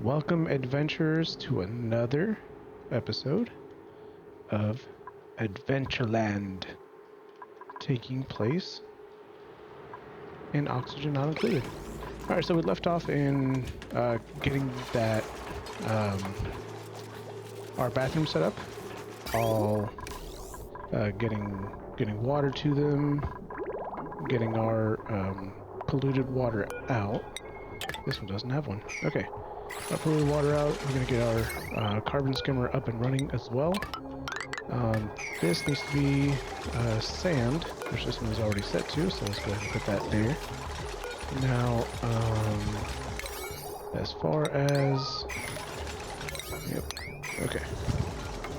Welcome, adventurers, to another episode of Adventureland, taking place in Oxygen Not Included. Alright, so we left off in getting that our bathroom set up, all getting water to them, getting our polluted water out. This one doesn't have one. Okay. Our polluted water out. We're going to get our carbon skimmer up and running as well. This needs to be sand, which this one is already set to, so let's go ahead and put that there. Now, as far as... Yep, okay.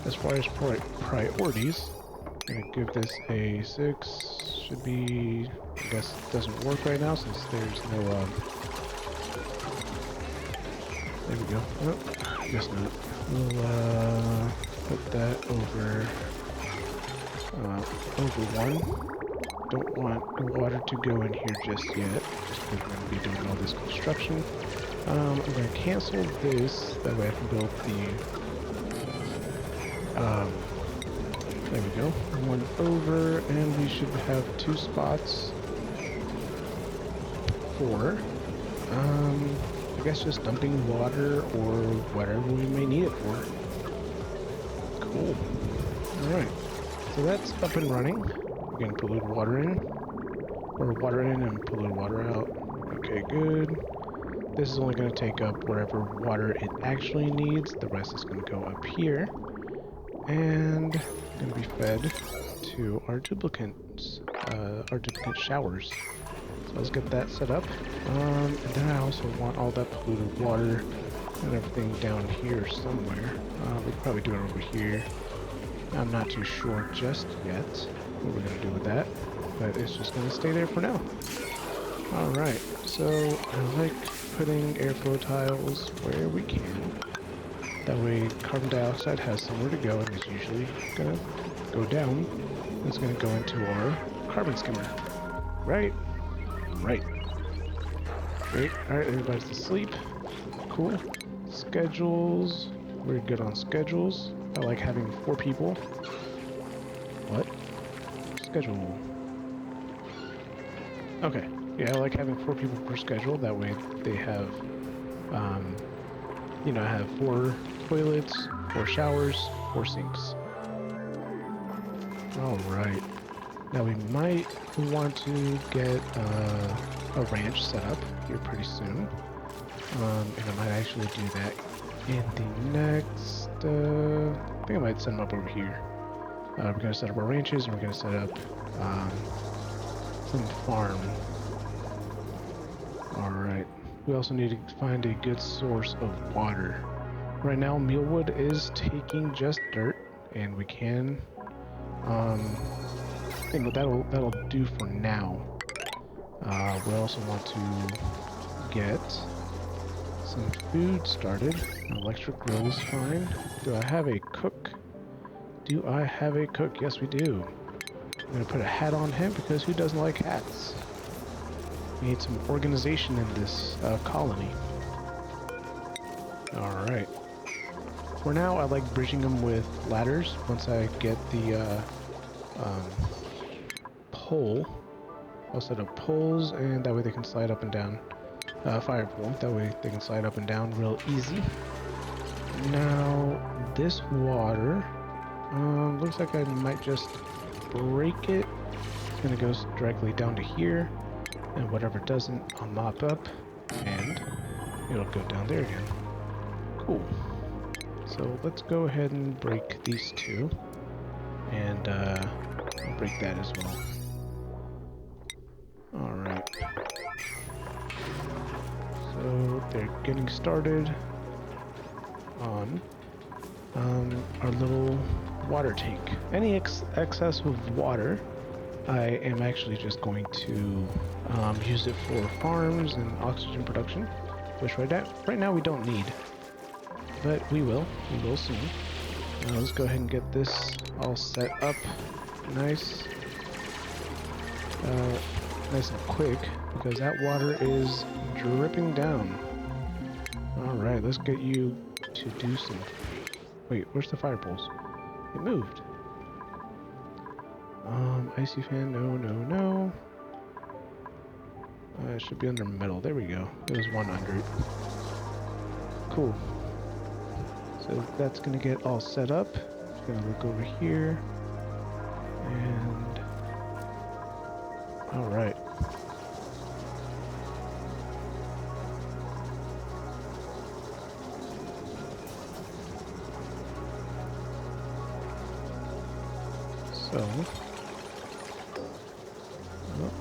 As far as priorities, I'm going to give this a 6. Should be... I guess it doesn't work right now since there's no... There we go. Oh, guess not. We'll put that over 1. Don't want the water to go in here just yet, just because we're going to be doing all this construction. I'm going to cancel this, that way I can build the, there we go, 1 over, and we should have 2 spots for, I guess just dumping water or whatever we may need it for. Cool. Alright. So that's up and running. We're getting polluted water in. Or water in and polluted water out. Okay, good. This is only going to take up wherever water it actually needs. The rest is going to go up here. And going to be fed to our duplicate showers. So let's get that set up. And then I also want all that polluted water and everything down here somewhere. We could probably do it over here. I'm not too sure just yet what we're going to do with that, but it's just going to stay there for now. Alright, so I like putting airflow tiles where we can. That way carbon dioxide has somewhere to go and is usually going to go down. It's going to go into our carbon skimmer. Right? Right. Great. Alright, everybody's asleep. Cool. Schedules. We're good on schedules. I like having 4 people. What? Schedule. Okay. Yeah, I like having 4 people per schedule. That way they have, you know, I have 4 toilets, 4 showers, 4 sinks. Alright. Now we might want to get a ranch set up here pretty soon. And I might actually do that in the next, I think I might set them up over here. We're going to set up our ranches and we're going to set up some farm. Alright. We also need to find a good source of water. Right now, mealwood is taking just dirt, and we can, I think that'll do for now. We also want to get some food started. An electric grill is fine. Do I have a cook? Do I have a cook? Yes, we do. I'm gonna put a hat on him because who doesn't like hats? We need some organization in this colony. Alright. For now, I like bridging them with ladders. Once I get the pole, I'll set up poles, and that way they can slide up and down. Fire pole, that way they can slide up and down real easy. Now, this water, looks like I might just break it. It's gonna go directly down to here, and whatever doesn't, I'll mop up, and it'll go down there again. Cool. So let's go ahead and break these 2, and I'll break that as well. Alright. So they're getting started on our little water tank. Any excess of water, I am actually just going to use it for farms and oxygen production, which right now we don't need. But we will soon. Let's go ahead and get this all set up nice. Nice and quick, because that water is dripping down. Alright, let's get you to do some... Wait, where's the fire poles? It moved. Icy fan, no. It should be under metal. There we go. There was one under it. Cool. So that's gonna get all set up. Just gonna look over here. And... Alright. So... Oh.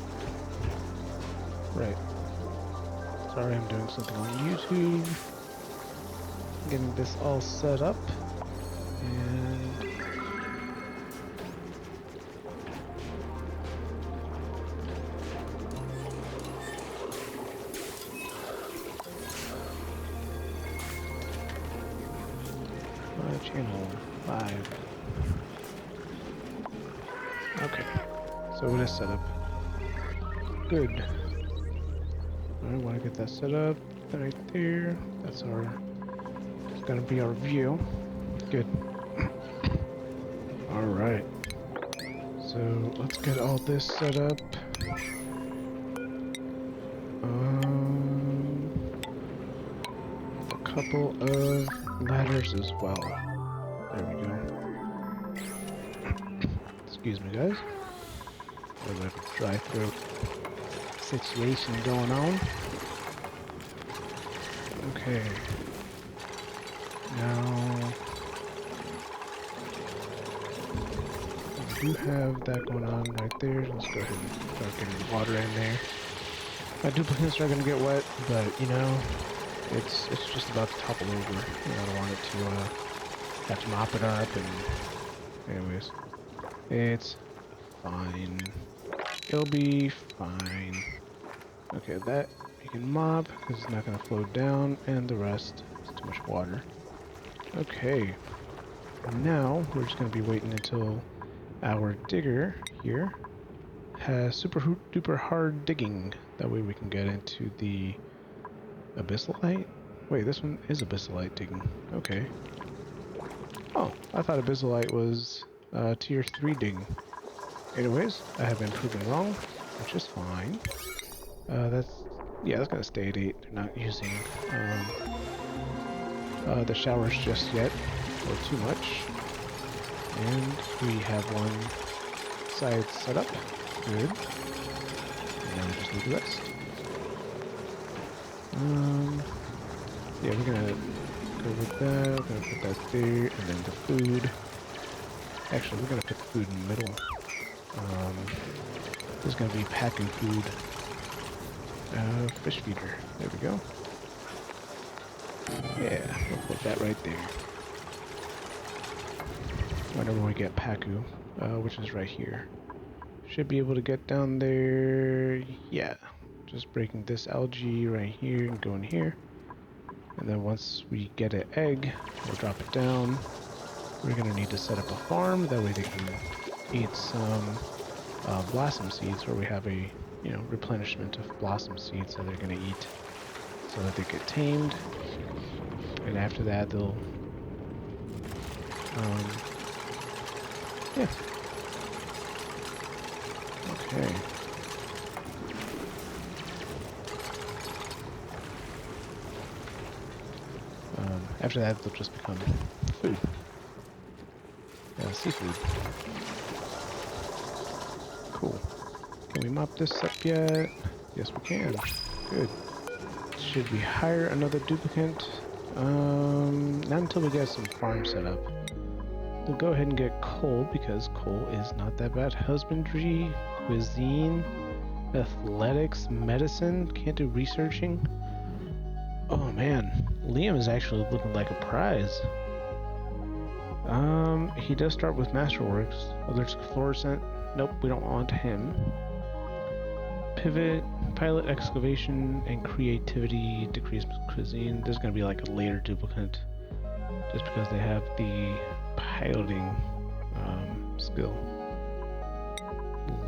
Right. Sorry, I'm doing something on YouTube. Getting this all set up. And... channel 5. Okay. So it is set up. Good. I want to get that set up right there. That's our... It's gonna be our view. Good. Alright. So let's get all this set up. A couple of ladders as well. There we go. Excuse me, guys. There's a dry throat situation going on. Okay. Now, we do have that going on right there. Let's go ahead and start getting water in there. My duplicates are gonna get wet, but you know, it's just about to topple over. I don't want it to have to mop it up. And anyways, it's fine. It'll be fine. Okay, that you can mop because it's not gonna flow down, and the rest is too much water. Okay, now we're just going to be waiting until our digger here has super duper hard digging. That way we can get into the abyssalite. Wait, this one is abyssalite digging. Okay. Oh, I thought abyssalite was tier 3 digging. Anyways, I have been proven wrong, which is fine. That's going to stay at 8. They're not using... the showers just yet, or too much. And we have one side set up. Good. And now we just need the rest. Yeah, we're gonna go with that. We're gonna put that there, and then the food. Actually, we're gonna put the food in the middle. This is gonna be Pacu food. Fish feeder. There we go. Yeah, we'll put that right there. Whenever we get Pacu, which is right here. Should be able to get down there. Yeah, just breaking this algae right here and going here. And then once we get an egg, we'll drop it down. We're gonna need to set up a farm. That way they can eat some blossom seeds, where we have a replenishment of blossom seeds that they're gonna eat, so that they get tamed. And after that, they'll, yeah. Okay. After that, they'll just become food. Seafood. Cool. Can we mop this up yet? Yes, we can. Good. Should we hire another duplicate? Not until we get some farm set up. We'll go ahead and get coal, because coal is not that bad. Husbandry, cuisine, athletics, medicine. Can't do researching. Oh man, Liam is actually looking like a prize. He does start with Masterworks. Allergic fluorescent. Nope, we don't want him. Pivot, pilot excavation, and creativity, decreased cuisine. There's gonna be like a later duplicate, just because they have the piloting skill.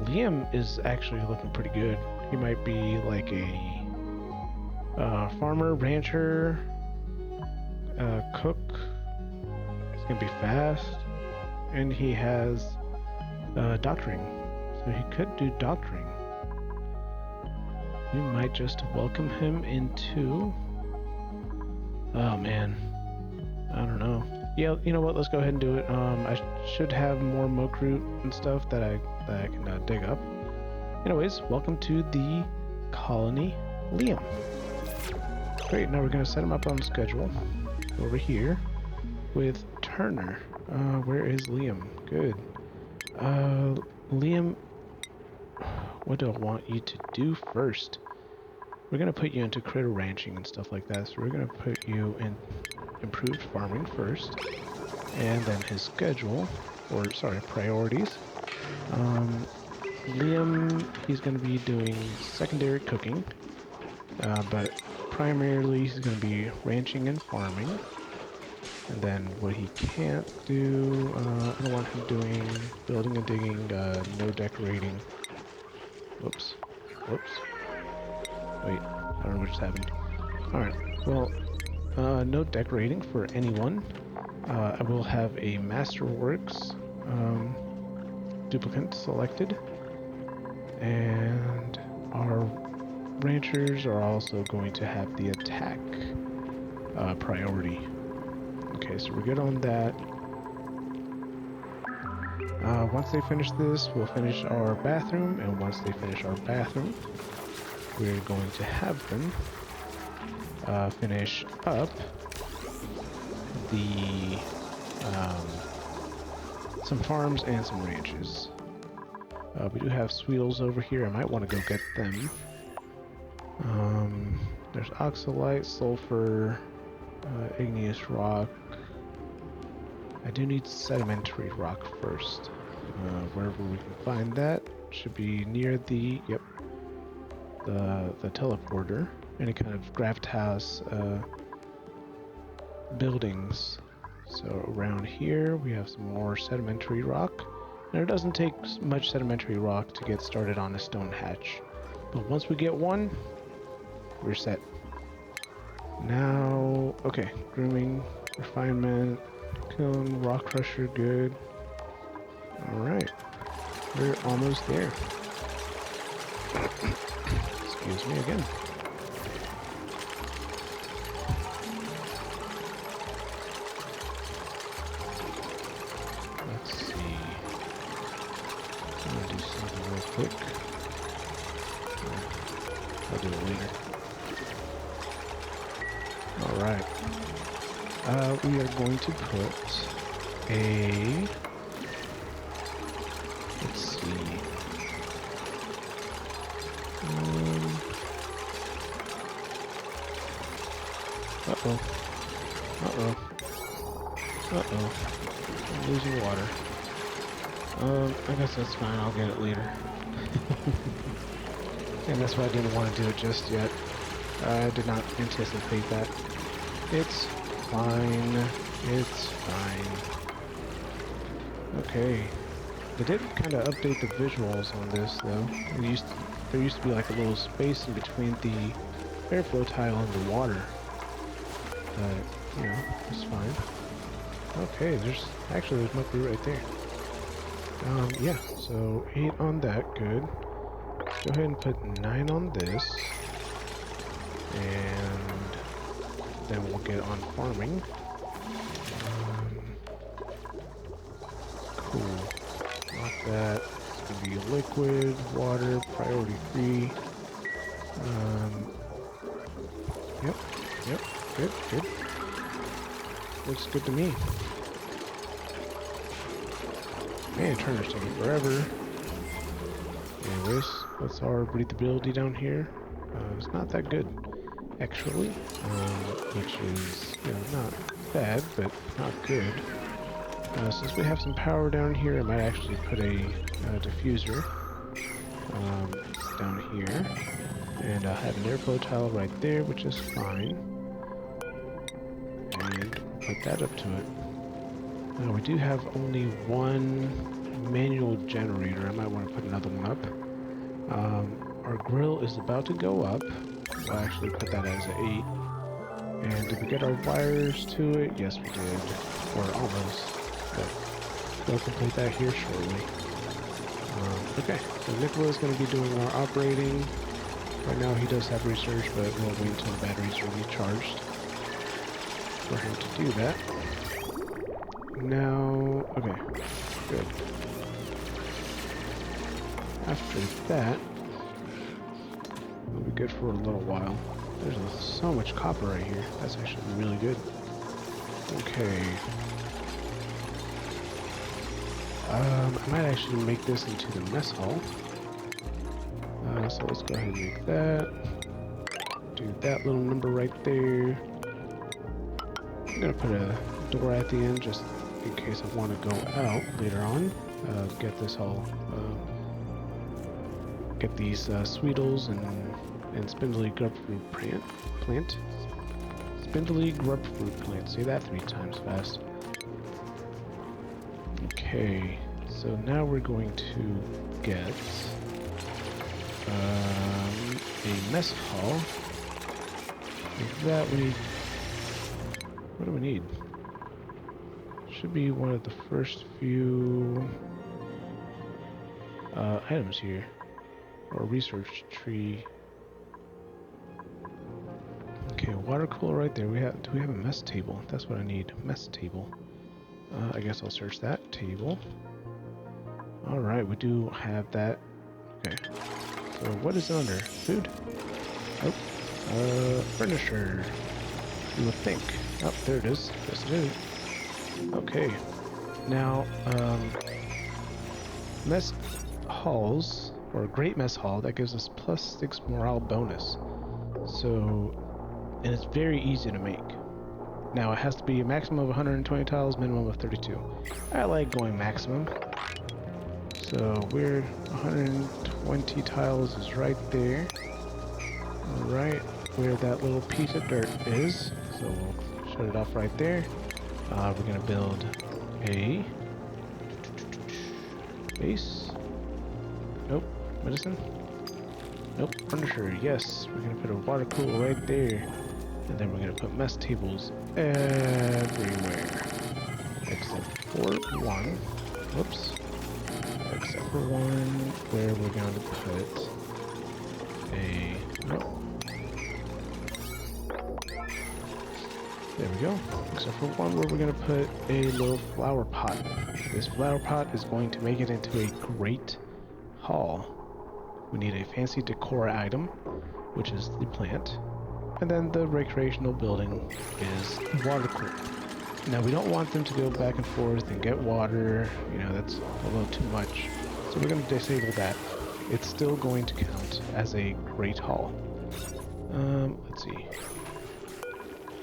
Liam is actually looking pretty good. He might be like a farmer, rancher, cook. He's gonna be fast, and he has doctoring, so he could do doctoring. We might just welcome him into. Oh man, I don't know. Yeah, you know what? Let's go ahead and do it. I should have more moke root and stuff that I can dig up. Anyways, welcome to the colony, Liam. Great. Now we're gonna set him up on schedule over here with Turner. Where is Liam? Good. Liam, what do I want you to do first? We're gonna put you into critter ranching and stuff like that. So we're gonna put you in improved farming first, and then his schedule, or sorry, priorities. Liam, he's gonna be doing secondary cooking, but primarily he's gonna be ranching and farming. And then what he can't do, I don't want him doing building and digging, no decorating. Whoops. Whoops. Wait, I don't know what just happened. Alright, well, no decorating for anyone. I will have a Masterworks duplicate selected. And our ranchers are also going to have the attack priority. Okay, so we're good on that. Once they finish this, we'll finish our bathroom, and once they finish our bathroom, we're going to have them finish up the some farms and some ranches. We do have Sweetles over here. I might want to go get them. There's oxalite, sulfur, igneous rock. I do need sedimentary rock first. Wherever we can find that should be near the the teleporter. Any kind of gravitas buildings. So around here we have some more sedimentary rock. And it doesn't take much sedimentary rock to get started on a stone hatch. But once we get one, we're set. Now, okay, grooming, refinement, kiln, rock crusher, good. Alright, we're almost there. Excuse me again. Let's see. I'm gonna do something real quick. I'll do it later. Alright. We are going to put a... Let's see. Uh-oh. Uh-oh. Uh-oh. I'm losing water. I guess that's fine. I'll get it later. And that's why I didn't want to do it just yet. I did not anticipate that. It's fine. It's fine. Okay. They did kind of update the visuals on this, though. There used to be like a little space in between the airflow tile and the water. But, you know, it's fine. Okay, there's moke root right there. Yeah, so 8 on that, good. Go ahead and put 9 on this. And then we'll get on farming. Cool. Not that. It's gonna be liquid, water, priority free. Yep, good. Looks good to me. Man, Turner's taking forever. Anyways, what's our breathability down here? It's not that good, actually. Which is, you know, not bad, but not good. Since we have some power down here, I might actually put a diffuser down here. And I'll have an airflow tile right there, which is fine. And put that up to it. Now we do have only one manual generator. I might want to put another one up. Our grill is about to go up. I'll actually put that as an And did we get our wires to it? Yes, we did. Or almost. But we'll complete that here shortly. Okay, so Nicola's going to be doing our operating. Right now he does have research, but we'll wait until the batteries are recharged for him to do that. Now, okay, good. After that, we'll be good for a little while. There's so much copper right here. That's actually really good. Okay. I might actually make this into the mess hall. So let's go ahead and make that. Do that little number right there. I'm gonna put a door at the end just in case I want to go out later on. Get this all, get these Sweetles and spindly grubfruit plant. Spindly grubfruit plant. Say that 3 times fast. Okay, so now we're going to get a mess hall. Like that we need. What do we need? Should be one of the first few items here, or research tree. Okay, water cooler right there. Do we have a mess table? That's what I need. Mess table. I guess I'll search that table. All right, we do have that. Okay. So what is under? Food? Oh. Furniture. You would think. Oh, there it is. Yes, it is. Okay. Now, mess halls, or great mess hall, that gives us +6 morale bonus. So, and it's very easy to make. Now, it has to be a maximum of 120 tiles, minimum of 32. I like going maximum. So, we're 120 tiles is right there. Right where that little piece of dirt is. So, we'll shut it off right there. We're going to build a base. Nope. Medicine? Nope. Furniture. Yes. We're going to put a water cooler right there. And then we're going to put mess tables everywhere. Except for one. Whoops. Except for one where we're going to put a... Nope. There we go. Except for one where we're going to put a little flower pot. This flower pot is going to make it into a great hall. We need a fancy decor item, which is the plant. And then the recreational building is water cooler. Now we don't want them to go back and forth and get water. You know, that's a little too much. So we're going to disable that. It's still going to count as a great hall. Let's see.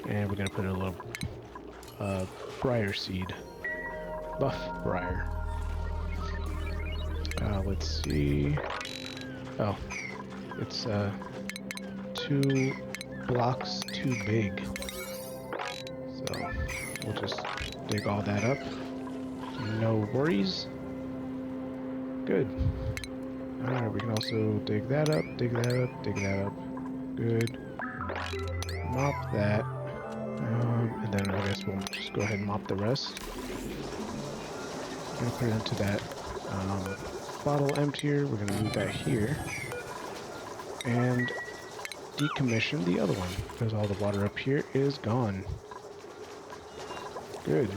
And we're going to put a little briar seed. Buff briar. Let's see. Oh. It's 2 blocks too big. So we'll just dig all that up. No worries. Good. Alright, we can also dig that up, dig that up, dig that up. Good. Mop that. And then I guess we'll just go ahead and mop the rest. I'm gonna put it into that bottle emptier. We're gonna move that here. And decommission the other one, because all the water up here is gone. Good.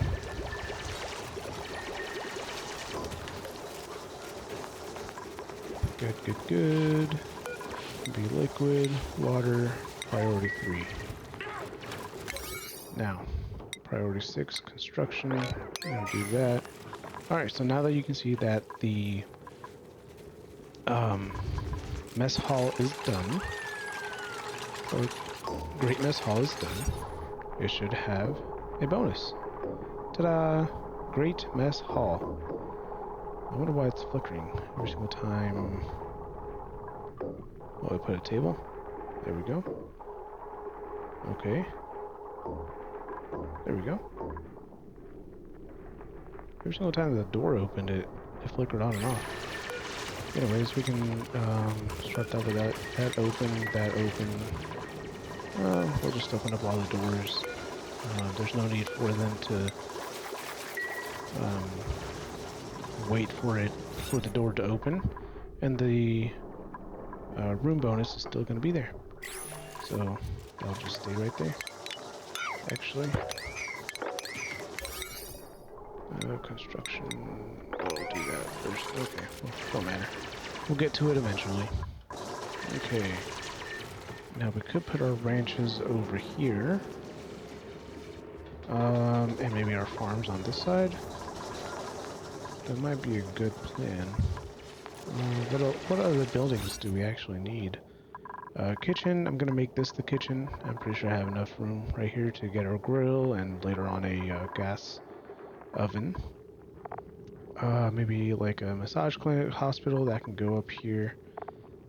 Good, good, good. Be liquid, water, priority 3. Now, priority 6, construction. I'm gonna do that. Alright, so now that you can see that the mess hall is done, or great mess hall is done, it should have a bonus. Ta-da! Great mess hall. I wonder why it's flickering every single time. Oh, I put a table. There we go. Okay. There we go. Every single time the door opened, it flickered on and off. Anyways, we can start that with that open, that open. We'll just open up all the doors. There's no need for them to wait for the door to open, and the room bonus is still going to be there. So they'll just stay right there. Actually, construction. We'll do that first. Okay, well, don't matter. We'll get to it eventually. Okay. Now we could put our ranches over here. And maybe our farms on this side. That might be a good plan. What other buildings do we actually need? Kitchen, I'm gonna make this the kitchen. I'm pretty sure I have enough room right here to get our grill and later on a gas oven. Maybe like a massage clinic, hospital, that can go up here.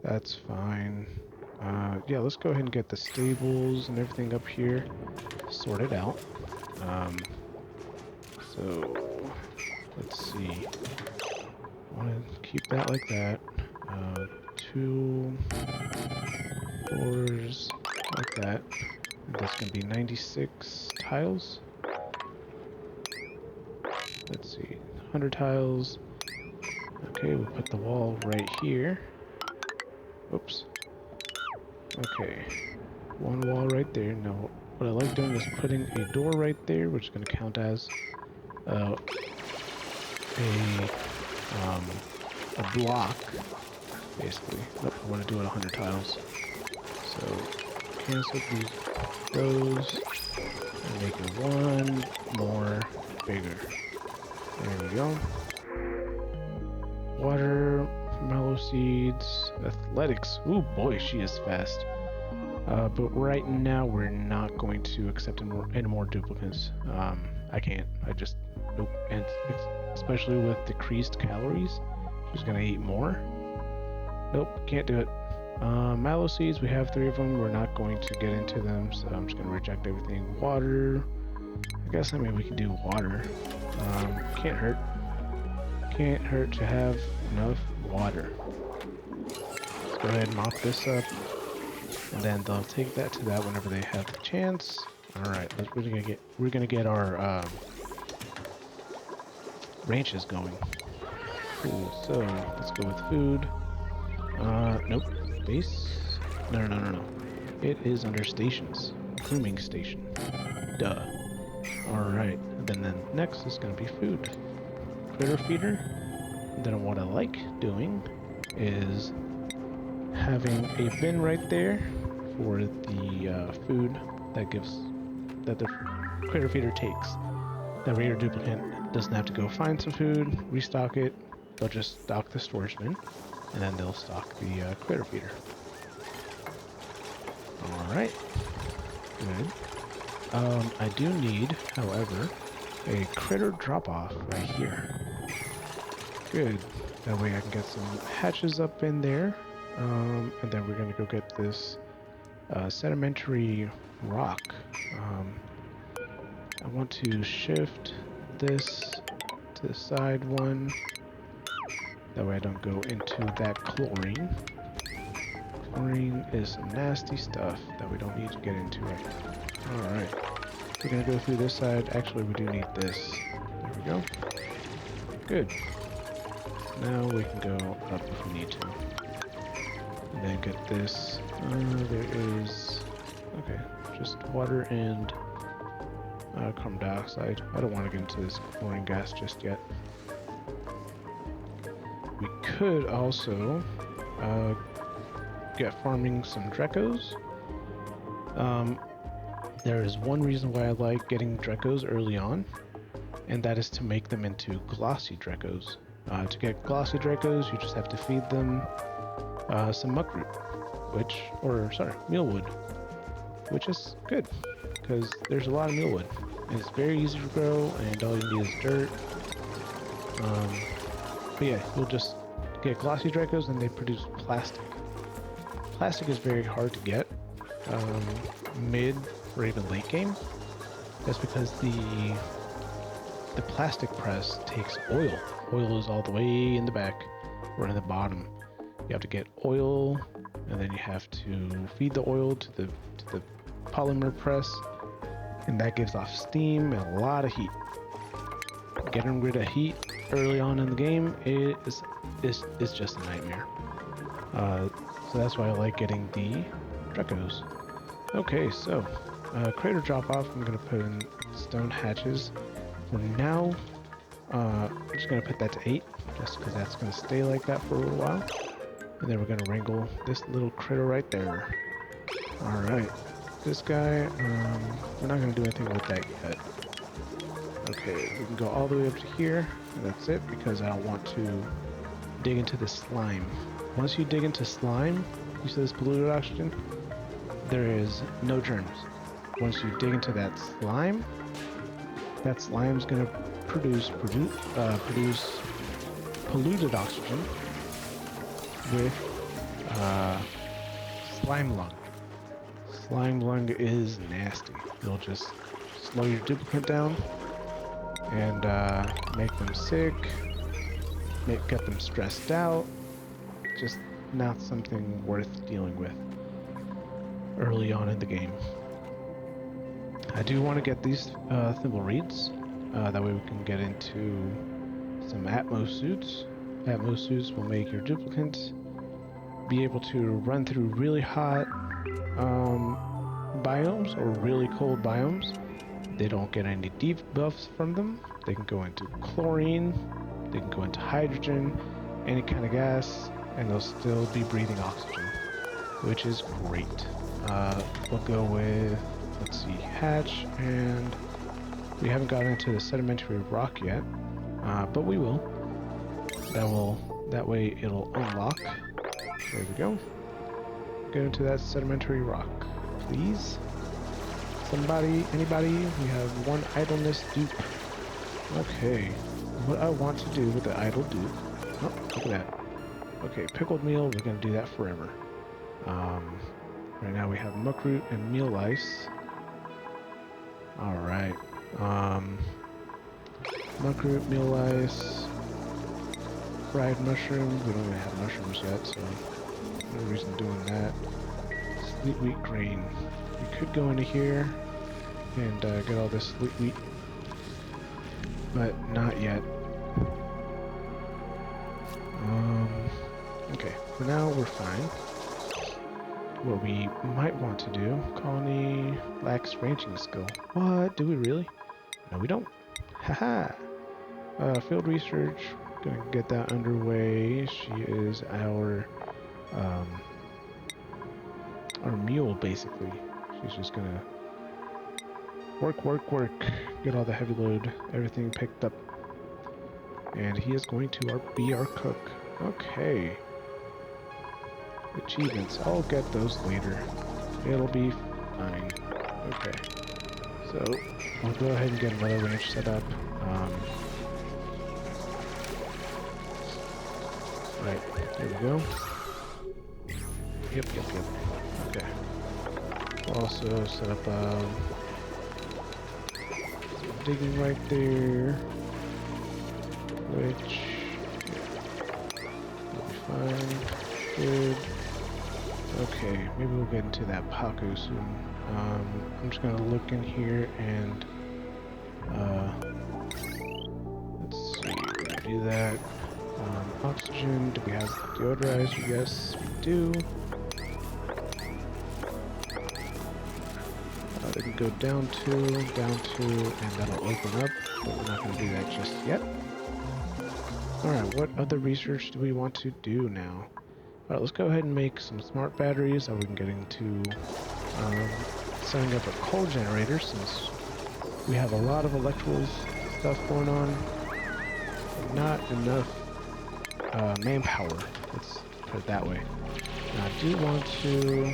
That's fine. Yeah, let's go ahead and get the stables and everything up here sorted out. So, let's see. I want to keep that like that. 2 doors like that. And that's going to be 96 tiles. Let's see, 100 tiles. Okay, we'll put the wall right here. Oops. Okay, one wall right there. Now, what I like doing is putting a door right there, which is going to count as a block, basically. Nope, I want to do it 100 tiles. So, cancel those, and make it one more bigger. There we go. Water, mellow seeds, athletics. Ooh boy, she is fast. But right now we're not going to accept any more duplicates. I can't. I just nope. And especially with decreased calories, she's gonna eat more. Nope, can't do it. Mallow seeds, we have 3 of them. We're not going to get into them, so I'm just gonna reject everything. Water. I guess we can do water. Can't hurt. Can't hurt to have enough water. Let's go ahead and mop this up. And then they'll take that to that whenever they have the chance. Alright, we're gonna get our ranches going. Cool, so let's go with food. Nope. Base? No. It is under stations. Grooming station. Duh. Alright, then next is gonna be food. Critter feeder. And then what I like doing is having a bin right there for the food that the critter feeder takes. That way your duplicant doesn't have to go find some food, restock it. They'll just stock the storage bin, and then they'll stock the critter feeder. Alright. Good. I do need, however, a critter drop-off right here. Good. That way I can get some hatches up in there. And then we're gonna go get this sedimentary rock. I want to shift this to the side one. That way I don't go into that chlorine. Chlorine is some nasty stuff that we don't need to get into right now. Alright. We're gonna go through this side. Actually, we do need this. There we go. Good. Now we can go up if we need to. And then get this. There is... okay, just water and carbon dioxide. I don't want to get into this chlorine gas just yet. We could also get farming some Drekos. There is one reason why I like getting Drekos early on, and that is to make them into glossy Drekos. To get glossy Drekos, you just have to feed them some muckroot, mealwood, which is good, because there's a lot of mealwood, and it's very easy to grow, and all you need is dirt. But yeah, you'll just get glossy Drekos, and they produce plastic. Plastic is very hard to get, mid or even late game. That's because the plastic press takes oil. Oil is all the way in the back or in the bottom. You have to get oil, and then you have to feed the oil to the polymer press, and that gives off steam and a lot of heat. Getting rid of heat early on in the game is just a nightmare. So that's why I like getting the Drekos. Okay, so crater drop off. I'm gonna put in stone hatches. For now, I'm just gonna put that to 8, just because that's gonna stay like that for a little while. And then we're gonna wrangle this little critter right there. All right, this guy. We're not gonna do anything with that yet. Okay, we can go all the way up to here, and that's it, because I don't want to dig into the slime. Once you dig into slime, you see this polluted oxygen? There is no germs. Once you dig into that slime's gonna produce polluted oxygen with slime lung. Slime lung is nasty. It'll just slow your duplicant down and make them sick, get them stressed out. Just not something worth dealing with early on in the game. I do want to get these thimble reeds, that way we can get into some Atmos suits. Atmos suits will make your duplicants be able to run through really hot biomes or really cold biomes. They don't get any debuffs from them. They can go into chlorine, they can go into hydrogen, any kind of gas, and they'll still be breathing oxygen, which is great. We'll go with, let's see, hatch, and we haven't gotten into the sedimentary rock yet, but we will. That way it'll unlock. There we go. Get into that sedimentary rock, please. Somebody, anybody? We have one idleness dupe. Okay, what I want to do with the idle dupe. Oh, look at that. Okay, pickled meal, we're gonna do that forever. Right now we have muckroot and meal ice. Alright. Muckroot, meal ice, fried mushrooms. We don't even have mushrooms yet, so no reason doing that. Sweet wheat grain. We could go into here and get all this sweet wheat, but not yet. Okay, for now we're fine. What we might want to do, colony lacks ranging skill. What? Do we really? No, we don't. Haha! Field research, gonna get that underway. She is our mule, basically. She's just gonna work, get all the heavy load, everything picked up. And he is going to be our cook. Okay. Achievements. I'll get those later. It'll be fine. Okay. So, I'll go ahead and get another ranch set up. Right. There we go. Yep. Okay. We'll also set up some digging right there. Which will be fine. Good. Okay, maybe we'll get into that Paco soon. I'm just gonna look in here and let's see, we're gonna do that. Oxygen, do we have deodorizer? Yes, we do. They can go down two, and that'll open up, but we're not gonna do that just yet. Alright, what other research do we want to do now? Alright, let's go ahead and make some smart batteries so we can get into setting up a coal generator, since we have a lot of electrical stuff going on. Not enough manpower, let's put it that way. Now, I do want to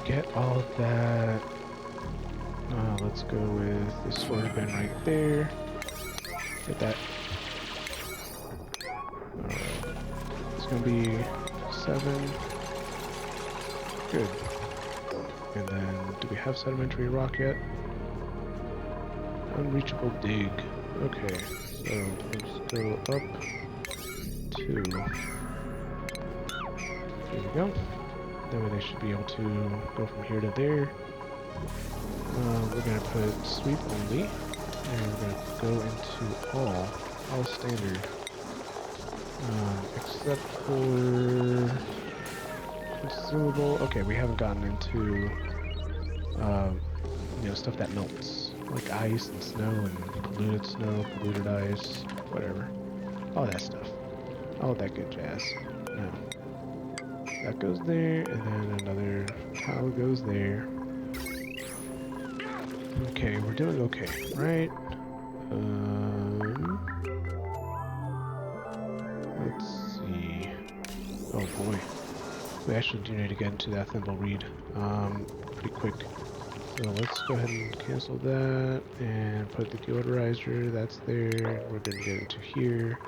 get all of that. Let's go with this storage bin right there. Get that. Alright. It's gonna be 7. Good. And then, do we have sedimentary rock yet? Unreachable dig. Okay, so let's go up 2. Here we go. That way they should be able to go from here to there. We're going to put sweep only, and we're going to go into all standard, except for consumable. Okay, we haven't gotten into you know, stuff that melts, like ice and snow and snow, polluted ice, whatever, all that stuff, all that good jazz. No, that goes there, and then another tile goes there. Okay, we're doing okay, right? Let's see. Oh boy, we actually do need to get into that Thimbleweed pretty quick. So let's go ahead and cancel that and put the deodorizer. That's there. We're going to get into here,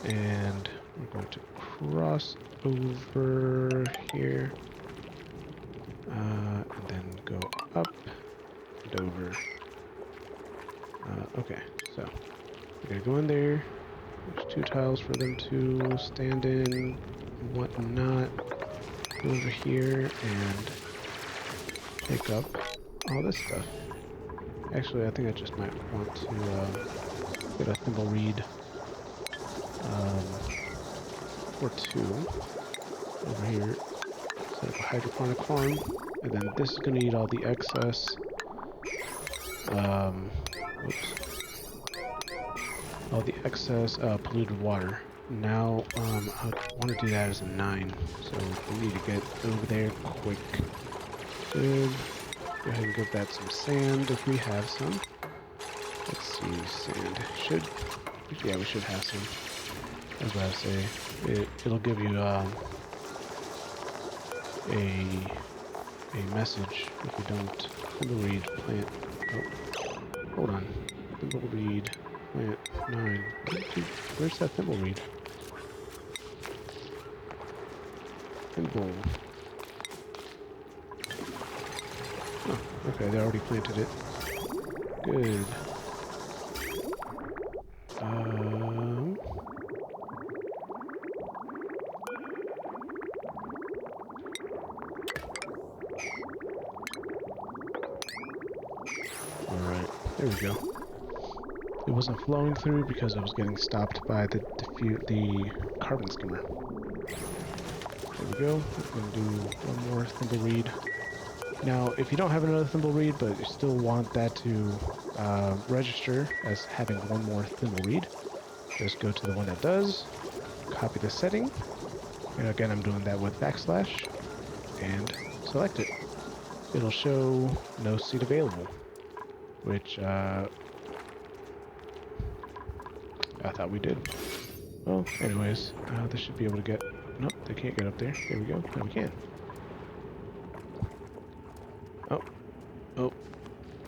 and we're going to cross over here, and then go up and over. Okay, so we're gonna go in there. There's 2 tiles for them to stand in and whatnot. Go over here and pick up all this stuff. Actually, I think I just might want to get a Thimbleweed or 2 over here. Set up a hydroponic farm, and then this is going to eat all the excess. All the excess polluted water. Now, I want to do that as a 9, so we need to get over there quick. Good. Go ahead and give that some sand if we have some. Let's see, sand. Yeah, we should have some. I was about to say, it'll give you a message if you don't. Thimbleweed plant. Oh, hold on. Thimbleweed plant 9. Where's that Thimbleweed? Thimble. Oh, okay, they already planted it. Good. Alright, there we go. It wasn't flowing through because it was getting stopped by the carbon skimmer. There we go. We're going to do one more Thimbleweed. Now, if you don't have another Thimbleweed, but you still want that to register as having one more Thimbleweed, just go to the one that does, copy the setting, and again I'm doing that with backslash, and select it. It'll show no seed available, which I thought we did. Well, anyways, they should be able to get... Nope, they can't get up there. There we go. Now we can.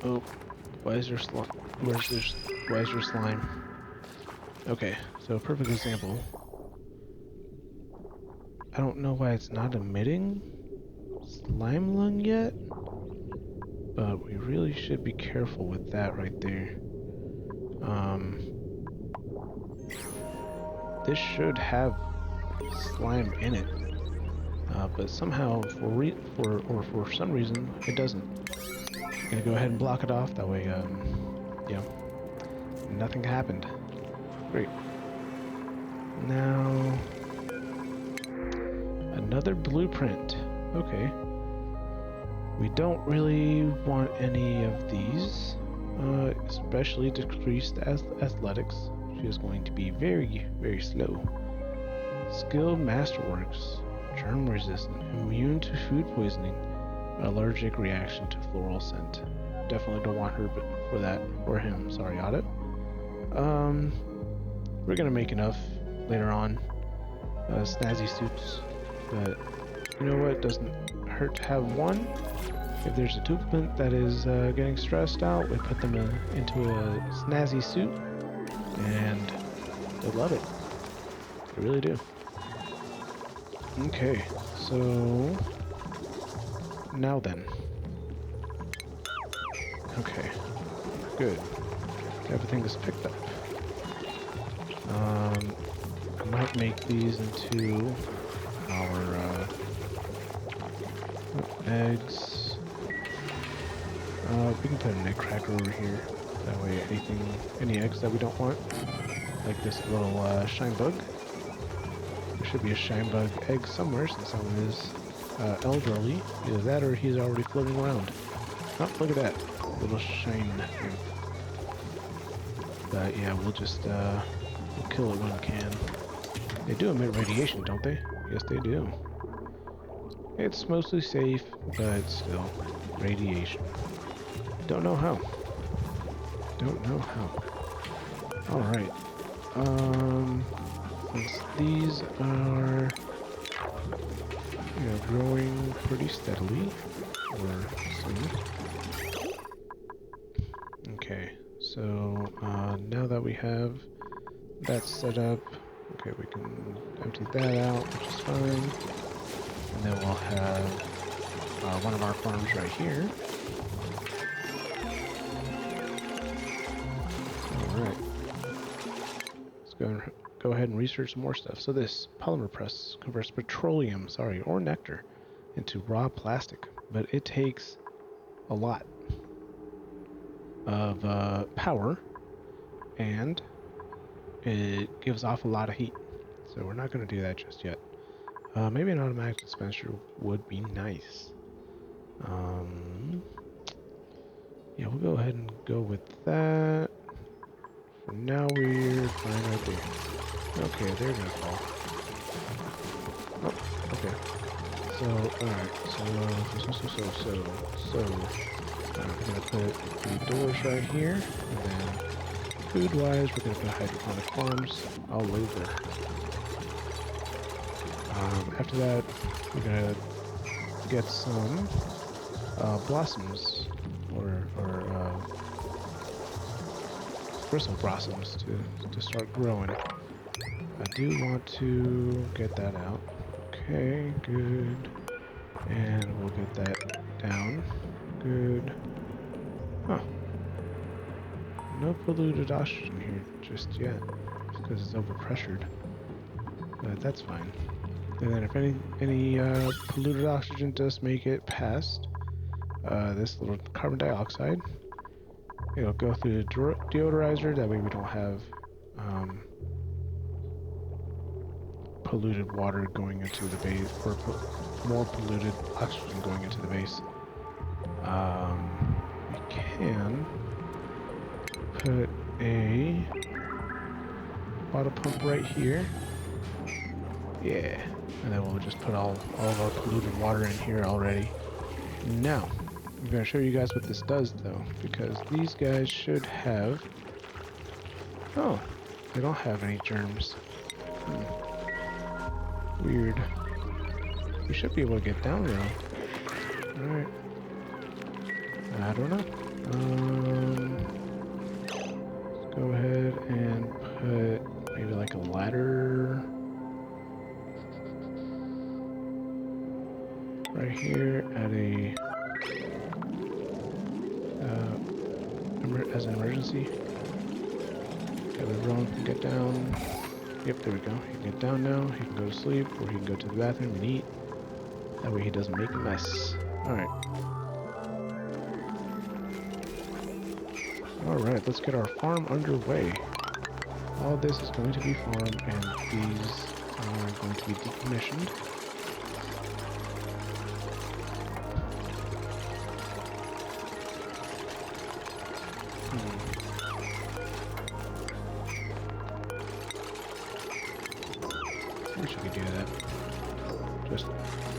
Oh. Why is there slime? Why is there slime? Okay, so a perfect example. I don't know why it's not emitting slime lung yet, but we really should be careful with that right there. This should have slime in it, but somehow for some reason it doesn't. I'm gonna go ahead and block it off. That way, yeah, nothing happened. Great. Now, another blueprint. Okay. We don't really want any of these, especially decreased athletics. She is going to be very, very slow. Skilled Masterworks, germ resistant, immune to food poisoning, allergic reaction to floral scent. Definitely don't want her for him, sorry, Otto. We're gonna make enough later on. Snazzy suits, but you know what? Doesn't hurt to have one. If there's a Toopment that is getting stressed out, we put them into a snazzy suit, and they love it. They really do. Okay, so now then. Okay, good. Everything is picked up. I might make these into our eggs. We can put an egg cracker over here. That way any eggs that we don't want, like this little shine bug. There should be a shine bug egg somewhere since someone is elderly. Either that or he's already floating around. Oh, look at that. Little shine thing. But yeah, we'll just we'll kill it when we can. They do emit radiation, don't they? Yes, they do. It's mostly safe, but still, radiation. Don't know how. Don't know how. Alright. Since these are, you know, growing pretty steadily, or soon. Okay, so now that we have that set up, okay, we can empty that out, which is fine. And then we'll have one of our farms right here. Alright. Let's go ahead and research some more stuff. So this polymer press converts petroleum, or nectar into raw plastic. But it takes a lot of power, and it gives off a lot of heat. So we're not going to do that just yet. Maybe an automatic dispenser would be nice. Yeah, we'll go ahead and go with that. For now, we're fine right there. Okay, they're gonna fall. Oh, okay. So, alright, we're gonna put the doors right here, and then food-wise, we're gonna put hydroponic farms all over. After that, we're gonna get some blossoms, or bristle blossoms to start growing. I do want to get that out. Okay, good. And we'll get that down. Good. Huh. No polluted oxygen here just yet, because it's overpressured. But that's fine. And then if any polluted oxygen does make it past this little carbon dioxide, it'll go through the deodorizer. That way we don't have polluted water going into the base, or more polluted oxygen going into the base. We can put a water pump right here. Yeah. And then we'll just put all of our polluted water in here already. Now, I'm going to show you guys what this does, though, because these guys should have... Oh, they don't have any germs. Weird. We should be able to get down, though. Alright. I don't know. Let's go ahead and put maybe like a ladder... right here at a as an emergency. Okay, the drone can get down. Yep, there we go. He can get down now. He can go to sleep, or he can go to the bathroom and eat. That way he doesn't make a mess. Alright. Alright, let's get our farm underway. All this is going to be farm, and these are going to be decommissioned. I wish I could do that. Just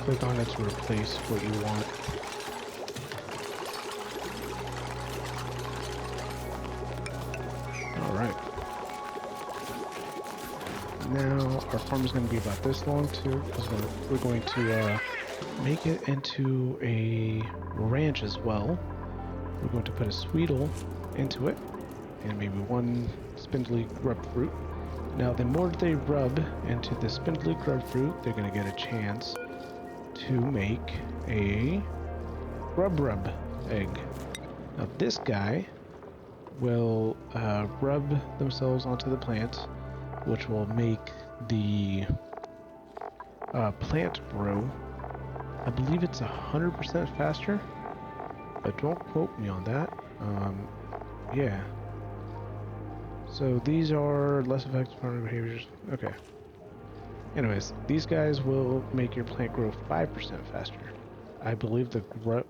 click on it to replace what you want. Alright. Now our farm is going to be about this long too, because we're going to make it into a ranch as well. We're going to put a Sweetle into it, and maybe one spindly grub fruit. Now, the more they rub into the spindly grub fruit, they're going to get a chance to make a rub egg. Now, this guy will rub themselves onto the plant, which will make the plant grow I believe it's 100% faster, but don't quote me on that. Yeah. So these are less effective farming behaviors. Okay. Anyways, these guys will make your plant grow 5% faster. I believe the grub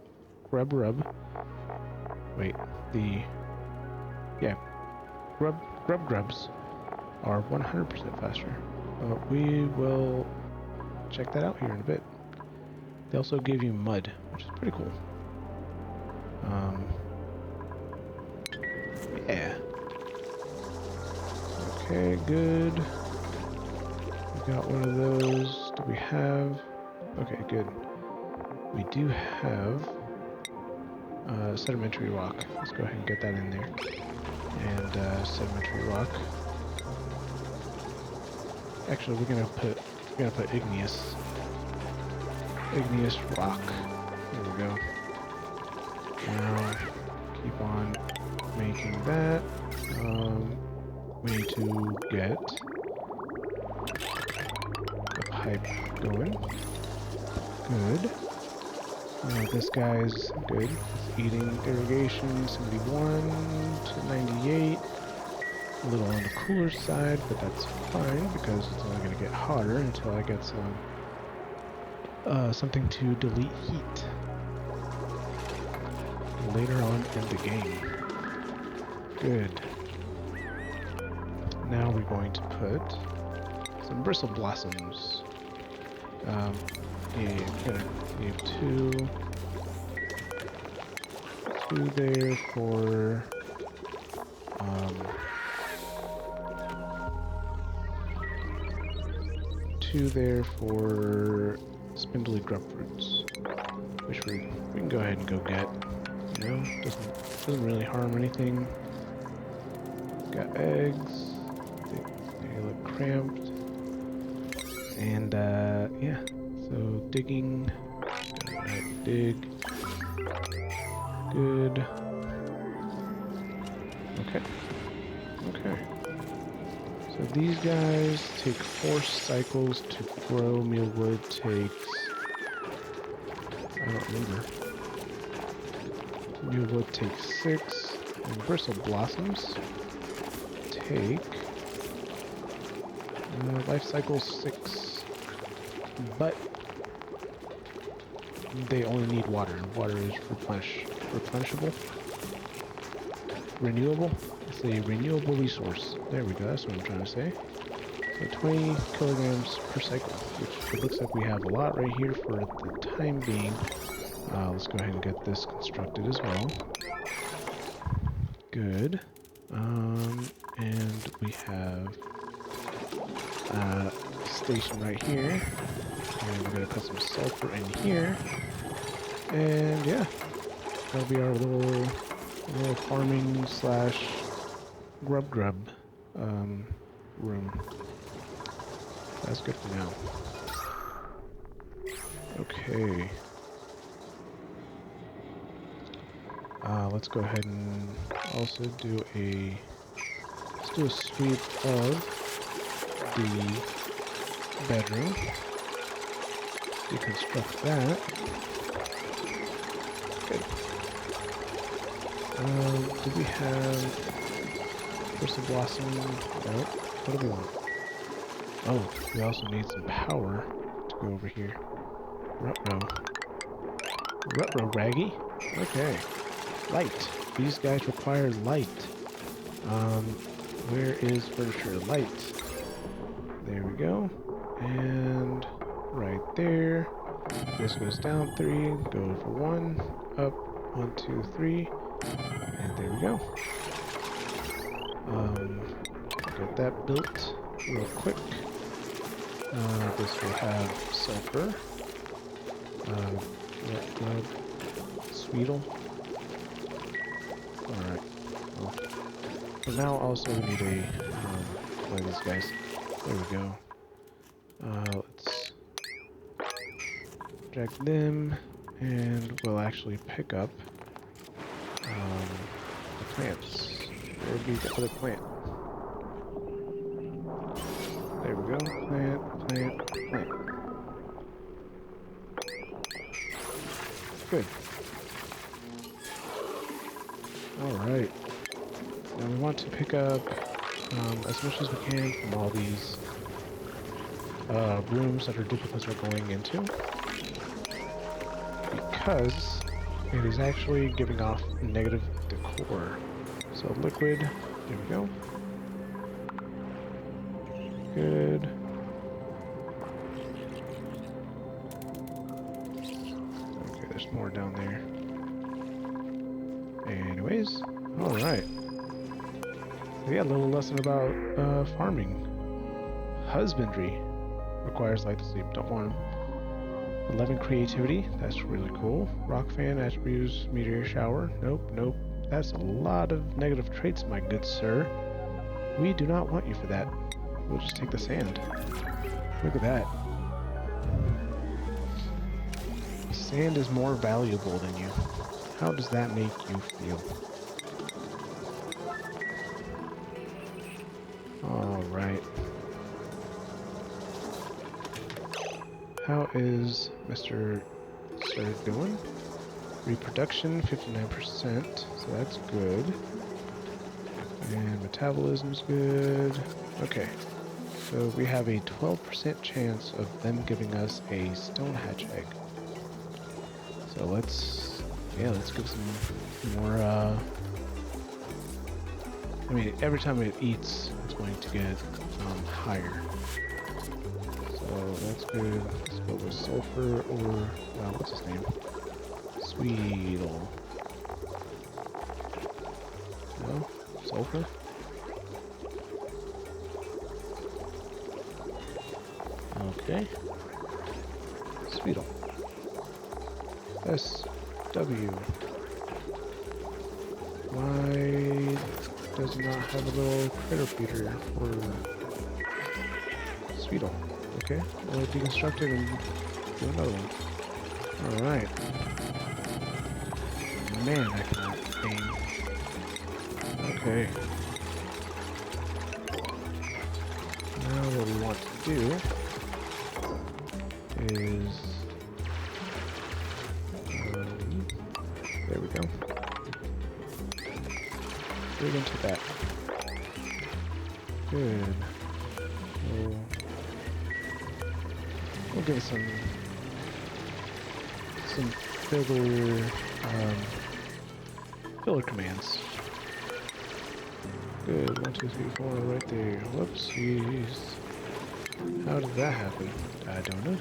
rub. Wait, grubs are 100% faster. We will check that out here in a bit. They also give you mud, which is pretty cool. Yeah. Okay, good. We got one of those. Do we have... Okay, good. We do have sedimentary rock. Let's go ahead and get that in there. And sedimentary rock. Actually, we're gonna put igneous rock. There we go. Now keep on making that. We need to get the pipe going. Good. This guy's good. It's eating irrigation 71 to 98. A little on the cooler side, but that's fine because it's only going to get hotter until I get something to delete heat later on in the game. Good. Now we're going to put some bristle blossoms. Yeah, we have two there for two there for spindly grub fruits, which we can go ahead and go get. You know, doesn't really harm anything. Got eggs. They look cramped. And yeah. So digging. Dig. Good. Okay. Okay. So these guys take 4 cycles to grow. Mealwood takes... I don't remember. Mealwood takes 6. And bristle blossoms take... life cycle 6. But they only need water, and water is replenishable. Renewable? It's a renewable resource. There we go, that's what I'm trying to say. So 20 kilograms per cycle, which it looks like we have a lot right here for the time being. Let's go ahead and get this constructed as well. Good. And we have a station right here. And we're going to put some sulfur in here. And yeah, that'll be our little farming slash grub room. That's good for now. Okay. Let's go ahead and also do a sweep of the bedroom. Deconstruct that. Good. Do we have bristle blossom? Nope. What do we want? Oh, we also need some power to go over here. Ruh-roh raggy? Okay. Light. These guys require light. Where is furniture light? There we go. And right there. This goes down 3, go for 1, up, 1, 2, 3, and there we go. Get that built real quick. This will have sulfur, sweetle. Alright, well, for now also we need a, one of these guys. There we go. Let's drag them, and we'll actually pick up the plants. Where would be the other plant? There we go. Plant. Good. Alright. Now we want to pick up as much as we can from all these rooms that our duplicates are going into, because it is actually giving off negative decor. So liquid, there we go. Good. Okay, there's more down there. Anyways, alright. Yeah, a little lesson about farming. Husbandry requires light to sleep. Don't want 11 creativity. That's really cool. Rock fan, attributes, meteor shower. Nope, nope. That's a lot of negative traits, my good sir. We do not want you for that. We'll just take the sand. Look at that. Sand is more valuable than you. How does that make you feel? Alright. How is Mr. Sir doing? Reproduction, 59%, so that's good. And metabolism's good. Okay, so we have a 12% chance of them giving us a stone hatch egg. So let's give some more, I mean, every time it eats, it's going to get higher. So that's good. Let's go with sulfur or, what's his name? Sweetle. No? Sulfur? Okay. Sweetle. SW. Why does it not have a little critter feeder for Sweetle? Okay, we'll deconstruct it and do another one. Alright. Man, I cannot aim. Okay. Now what we want to do is... there we go. Dig into that. Good. We'll give it some filler commands. Good. 1, 2, 3, 4, right there. Whoopsies. How did that happen? I don't know.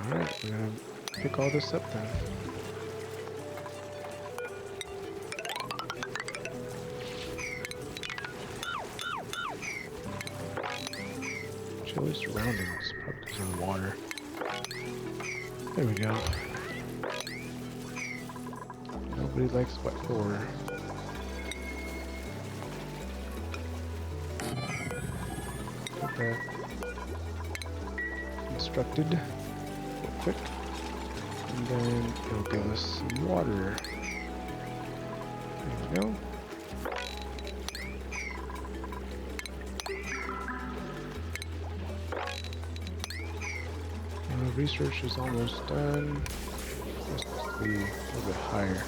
Alright, we're gonna pick all this up then. Chilly surroundings, probably because of the water. There we go. Nobody likes wet floor. Get that constructed real quick. And then it'll give us some water. There we go. Research is almost done. It's supposed to be a little bit higher.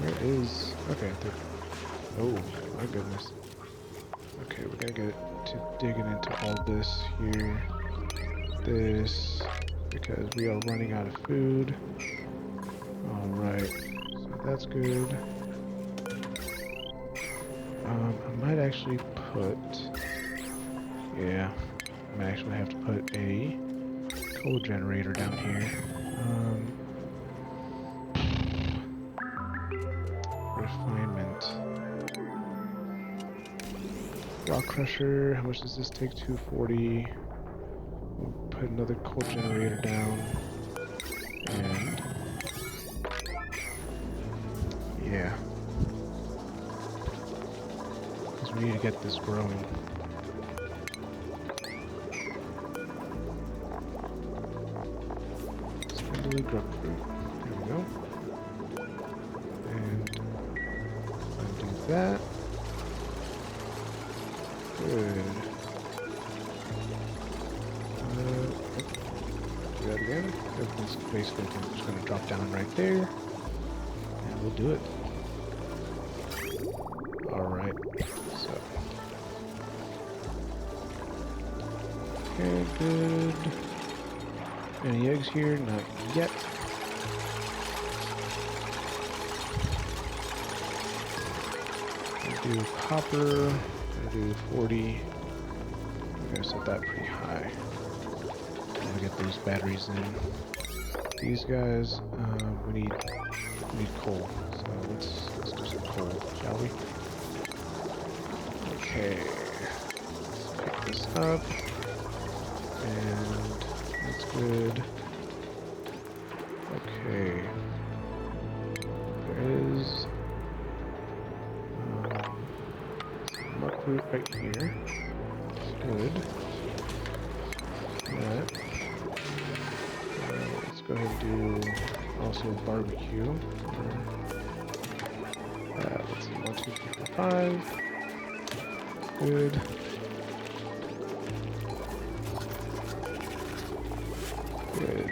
Where is... okay, there. Oh, my goodness. Okay, we gotta get to digging into all this here. This, because we are running out of food. Alright, so that's good. I might actually put... yeah. I might actually have to put a coal generator down here. Refinement. Rock crusher, how much does this take? 240. We'll put another coal generator down. And... yeah. Because we need to get this growing. Grapefruit. There we go. And undo that. Good. basically just going to drop down right there, and we'll do it. Alright, so. Okay, good. Any eggs here? Not yet. We'll do copper. We'll do 40. I'm gonna set that pretty high. I'm gonna get those batteries in. These guys, we need coal. So let's do some coal, shall we? Okay. Let's pick this up. And that's good. Okay. There is some muckroot right here. Good. That. Let's go ahead and do also barbecue. Let's see, 1, 2, 3, 4, 5. Good. Good.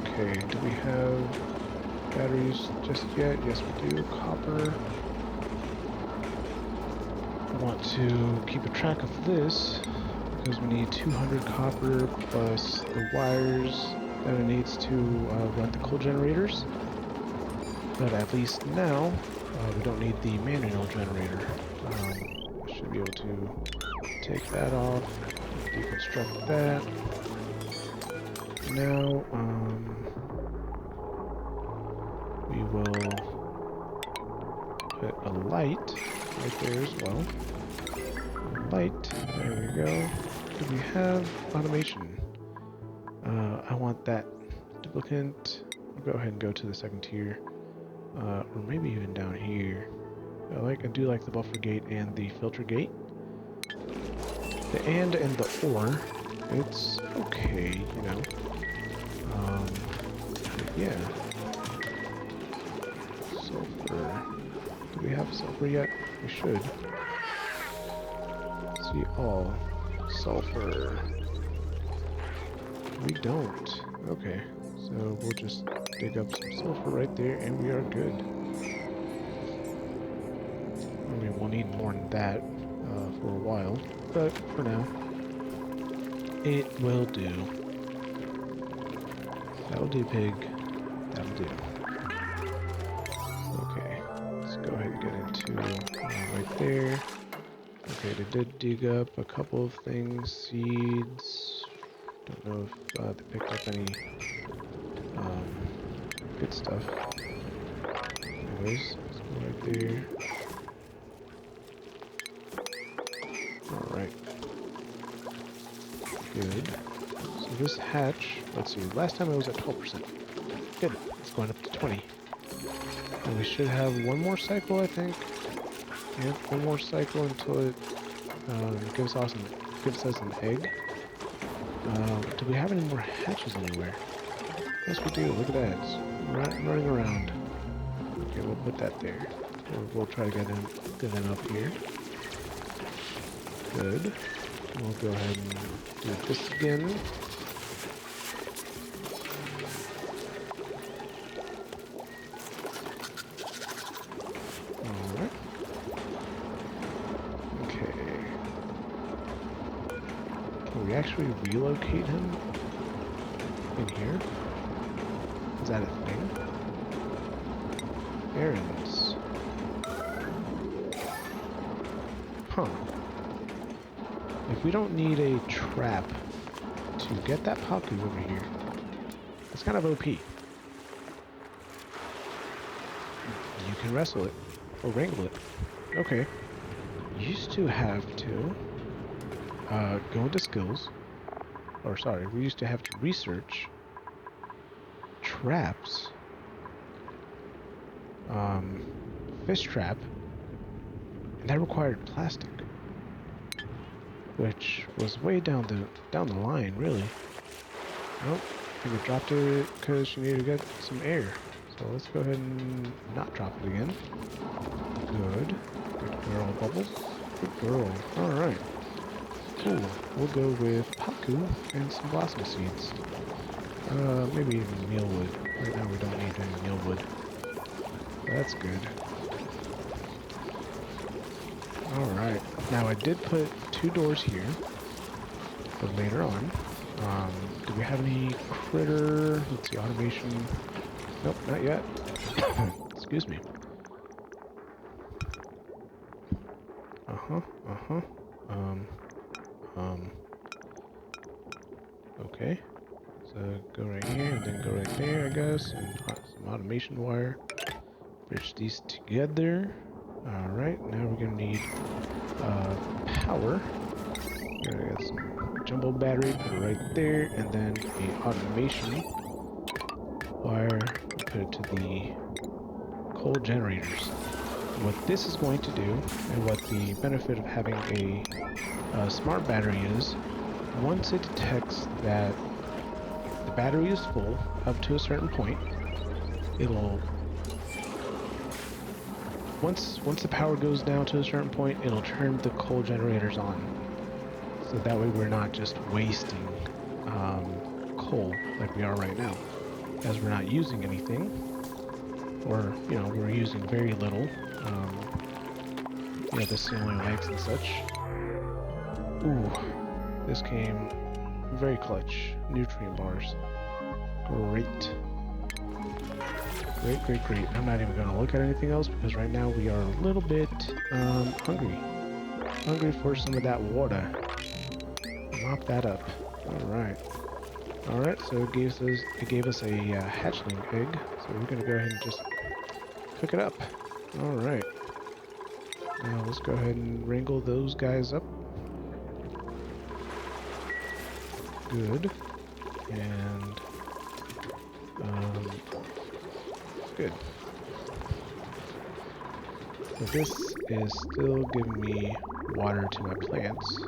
Okay, do we have batteries just yet? Yes, we do. Copper. I want to keep a track of this because we need 200 copper plus the wires that it needs to run the coal generators. But at least now, we don't need the manual generator. I should be able to take that off, deconstruct that. Now, we will put a light right there as well. Light, there we go. Do we have automation? I want that duplicate. I'll go ahead and go to the second tier. Or maybe even down here. I do like the buffer gate and the filter gate. The and the or, it's okay, you know. Yeah. Sulfur. Do we have sulfur yet? We should. See all. Sulfur. We don't. Okay. So we'll just dig up some sulfur right there and we are good. I mean, we'll need more than that for a while, but for now, it will do. That'll do, pig. That'll do. Okay, let's go ahead and get into right there. Okay, they did dig up a couple of things, seeds. Don't know if they picked up any good stuff. Anyways, let's go right there. Alright. Good. So this hatch, let's see, last time it was at 12%. Good. It's going up to 20. And we should have one more cycle, I think. Yep, one more cycle until it gives us an egg. Do we have any more hatches anywhere? Yes, we do. Look at that. It's running around. Okay, we'll put that there. We'll try to get them up here. Good. We'll go ahead and do this again. Alright. Okay. Can we actually relocate him in here? Is that a thing? Errands. Huh. If we don't need a trap to get that Paku over here, it's kind of OP. You can wrestle it, or wrangle it. Okay. Used to have to go into skills, or sorry, we used to have to research traps, fish trap, and that required plastic, which was way down the line, really. Nope, I think we dropped it because she needed to get some air. So let's go ahead and not drop it again. Good. Good girl, Bubbles. Good girl. Alright. Cool. We'll go with Paku and some blossom seeds. Maybe even mealwood. Right now we don't need any mealwood. That's good. Alright. Now I did put 2 doors here. But later on. Do we have any critter? Let's see, automation. Nope, not yet. Excuse me. Okay. So go right here and then go right there, I guess. And some automation wire. Bridge these together. Alright, now we're gonna need power. We're gonna get some jumbo battery, put it right there, and then the automation wire, put it to the coal generators. What this is going to do, and what the benefit of having a smart battery is, once it detects that the battery is full up to a certain point, it'll once the power goes down to a certain point, it'll turn the coal generators on. So that way we're not just wasting coal like we are right now, as we're not using anything, or we're using very little. The ceiling lights and such. Ooh, this came very clutch. Nutrient bars. Great. Great. I'm not even going to look at anything else because right now we are a little bit hungry. Hungry for some of that water. Mop that up. Alright, so it gave us a hatchling egg. So we're going to go ahead and just cook it up. Alright. Now let's go ahead and wrangle those guys up. Good. And good. So this is still giving me water to my plants.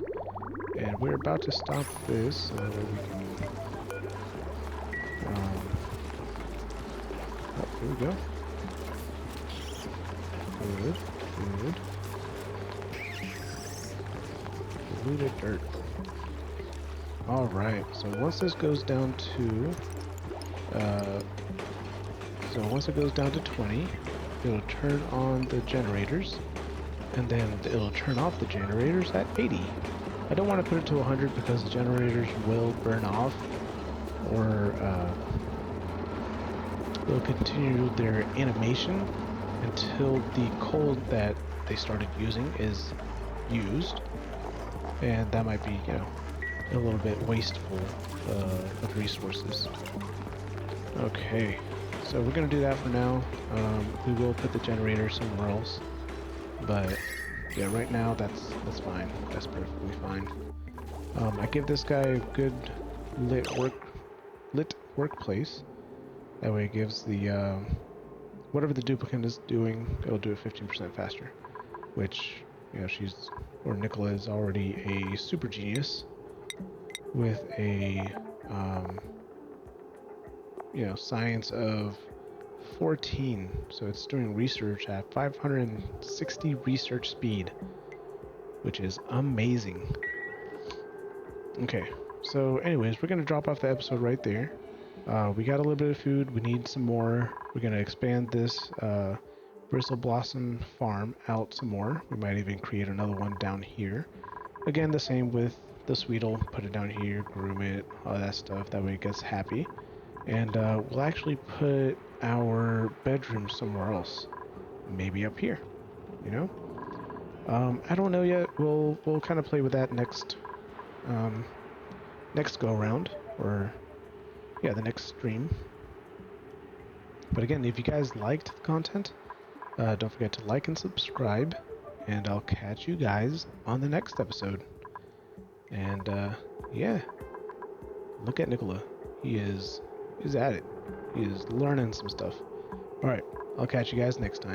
And we're about to stop this so that we can oh, here we go. Good. Polluted dirt. Alright, so once this goes down to 20, it'll turn on the generators, and then it'll turn off the generators at 80. I don't want to put it to 100 because the generators will burn off, or they'll continue their animation until the coal that they started using is used, and that might be, a little bit wasteful of resources. Okay, so we're gonna do that for now. We will put the generator somewhere else, but yeah, right now that's fine. That's perfectly fine. I give this guy a good lit workplace. That way it gives the whatever the duplicant is doing, it'll do it 15% faster. Which, Nicola is already a super genius with a science of 14. So it's doing research at 560 research speed, which is amazing. Okay, so anyways, we're gonna drop off the episode right there. We got a little bit of food. We need some more. We're gonna expand this Bristle Blossom farm out some more. We might even create another one down here. Again, the same with the Sweetle. Put it down here, groom it, all that stuff. That way it gets happy. And we'll actually put our bedroom somewhere else. Maybe up here, I don't know yet. We'll kind of play with that next go around, or yeah, the next stream. But again, if you guys liked the content, don't forget to like and subscribe, and I'll catch you guys on the next episode. And yeah, look at Nicola. He's at it. He is learning some stuff. All right, I'll catch you guys next time.